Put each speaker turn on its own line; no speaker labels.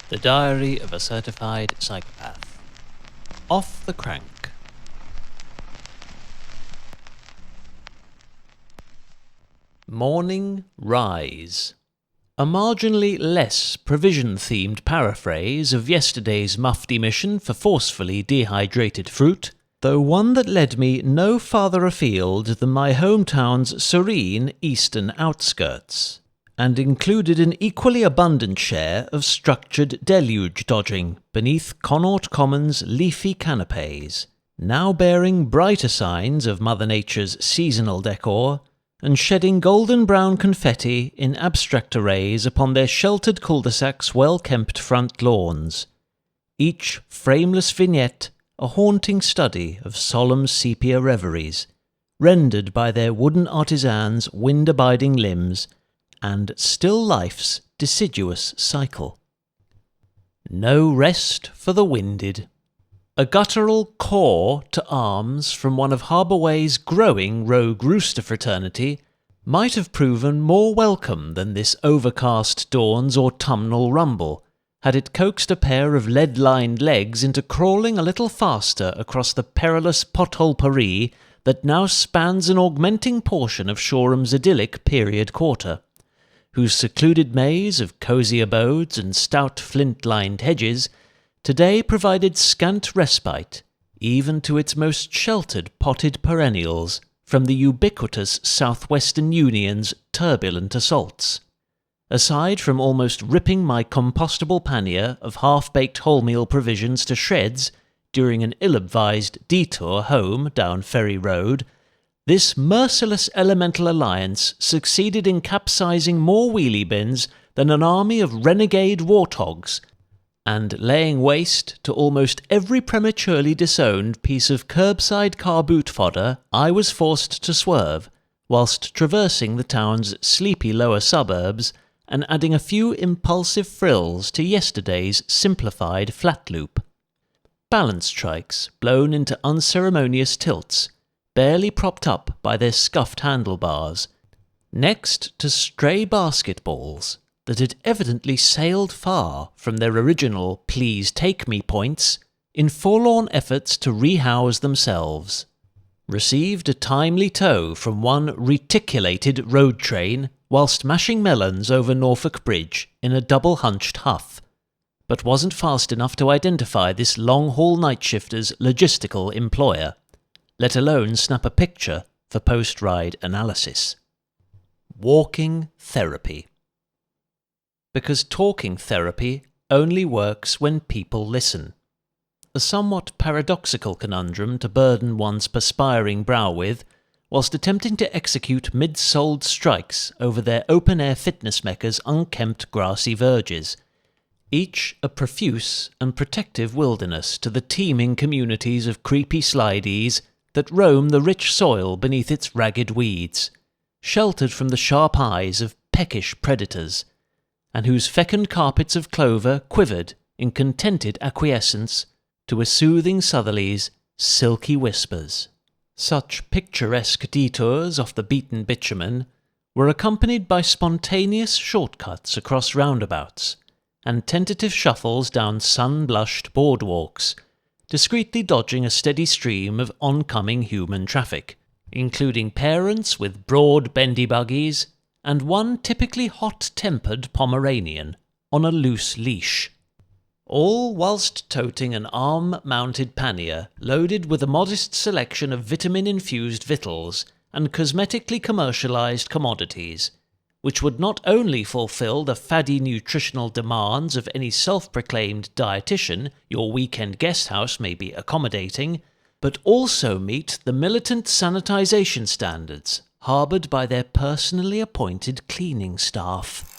The Diary of a Certified Psychopath. Off the crank. Morning Rise. A marginally less provision-themed paraphrase of yesterday's mufti mission for forcefully dehydrated fruit, though one that led me no farther afield than my hometown's serene eastern outskirts, and included an equally abundant share of structured deluge dodging beneath Connaught Common's leafy canapés, now bearing brighter signs of Mother Nature's seasonal decor, and shedding golden-brown confetti in abstract arrays upon their sheltered cul-de-sac's well-kempt front lawns, each frameless vignette a haunting study of solemn sepia reveries, rendered by their wooden artisans' wind-abiding limbs, and still life's deciduous cycle. No rest for the winded. A guttural caw to arms from one of Harbourway's growing rogue rooster fraternity might have proven more welcome than this overcast dawn's autumnal rumble, had it coaxed a pair of lead-lined legs into crawling a little faster across the perilous pothole Paris that now spans an augmenting portion of Shoreham's idyllic period quarter, whose secluded maze of cosy abodes and stout flint-lined hedges today provided scant respite, even to its most sheltered potted perennials, from the ubiquitous Southwestern Union's turbulent assaults. Aside from almost ripping my compostable pannier of half-baked wholemeal provisions to shreds during an ill-advised detour home down Ferry Road, this merciless elemental alliance succeeded in capsizing more wheelie bins than an army of renegade warthogs, and laying waste to almost every prematurely disowned piece of kerbside car boot fodder I was forced to swerve, whilst traversing the town's sleepy lower suburbs and adding a few impulsive frills to yesterday's simplified flat loop. Balance trikes blown into unceremonious tilts, barely propped up by their scuffed handlebars, next to stray basketballs that had evidently sailed far from their original please take me points in forlorn efforts to rehouse themselves, received a timely tow from one reticulated road train whilst mashing melons over Norfolk Bridge in a double-hunched huff, but wasn't fast enough to identify this long-haul night shifter's logistical employer, let alone snap a picture for post-ride analysis. Walking therapy. Because talking therapy only works when people listen. A somewhat paradoxical conundrum to burden one's perspiring brow with, whilst attempting to execute mid-soled strikes over their open-air fitness mecca's unkempt grassy verges, each a profuse and protective wilderness to the teeming communities of creepy slideys that roam the rich soil beneath its ragged weeds, sheltered from the sharp eyes of peckish predators, and whose fecund carpets of clover quivered in contented acquiescence to a soothing southerly's silky whispers. Such picturesque detours off the beaten bitumen were accompanied by spontaneous shortcuts across roundabouts, and tentative shuffles down sun-blushed boardwalks, discreetly dodging a steady stream of oncoming human traffic, including parents with broad bendy buggies, and one typically hot-tempered Pomeranian on a loose leash, all whilst toting an arm-mounted pannier loaded with a modest selection of vitamin-infused victuals and cosmetically commercialised commodities, which would not only fulfil the faddy nutritional demands of any self-proclaimed dietitian your weekend guesthouse may be accommodating, but also meet the militant sanitisation standards harboured by their personally appointed cleaning staff.